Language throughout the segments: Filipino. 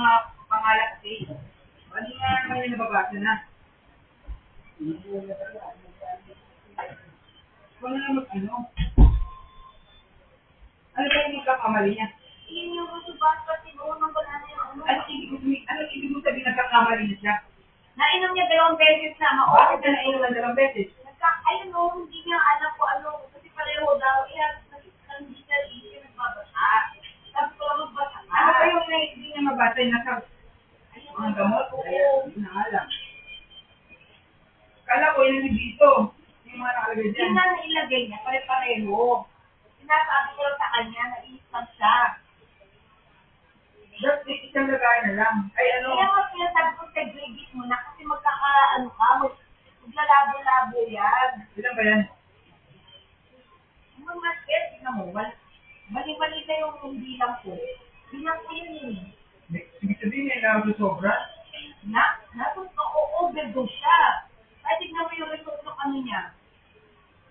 mga pangalan kasi. Ano nga naman yung nababasa na? Kung na mag-ano? Ano ba yung magkakamali niya? Yun yung subasa siguro nang wala na yung ano. Ano ibig mo sabihin nagkakamali niya siya? Nainom niya 2 beses na, Bakit na nainom ng 2 beses? Ayun o, hindi niya alam ko ano, kasi pareho daw, hindi siya nagbabasa. Sabi ko lang magbasa ka. Ano ba yung hindi niya mabasa yung nasa mga gamot? Hindi na alam. Kala ko yun yung dito. Yung mga nakalagay dyan. Yun na nailagay niya, pare-pareho. Sinasabi ko lang sa kanya, naiispan siya. Just isang lagay na lang. Ay ano? Kaya nga sinasabi ko, segregate mo na kasi maglalabo-labo yan. Ilan ba yan? Yung mas tingnan mo, mali-mali na yung bilang ko. Bilang ko yun eh. Ibig sabihin may nakasobra? Na-overdose siya. Ay, tignan mo yung result ng ano niya.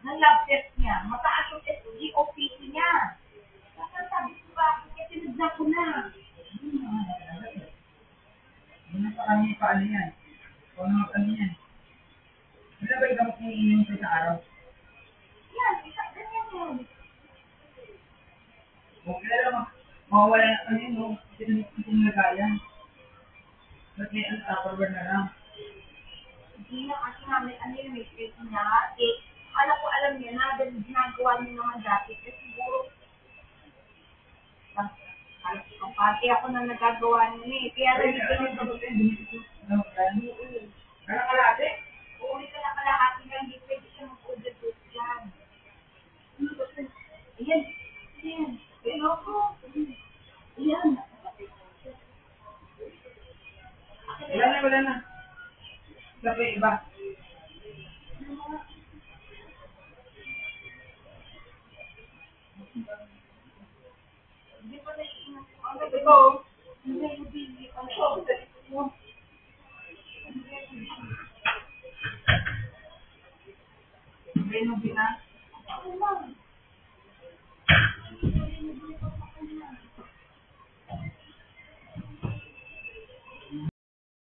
Ng lab test niya. Mataas yung SGOPC niya. Sabi ko ba, kasi sinignan ko na. Ano pa kami paano yan? O ano ano yan? Ano ba yung gamot niya ininom sa isang araw? Yan, ganyan yun. Okay na lang. Mawawala na ano yun, no? Sinulagayan. Ba't may tupperware na lang? Hindi na kasi namin, ano yung may stress niya. Eh, alam niya na, dahil ginagawa niya naman dati. Kasi siguro, pati ako na nagagawa niya eh. Kaya rin ito yung Kalahati? uulit ka na kalahati na hindi pwede siya mag-overdose dyan. Ayan. Ayan. Ayan ako. Ayan. Wala na. Sabi iba. Hindi pa naiingat ko. Ano ba Ito. Hindi, hindi. Ano ba? May nubina.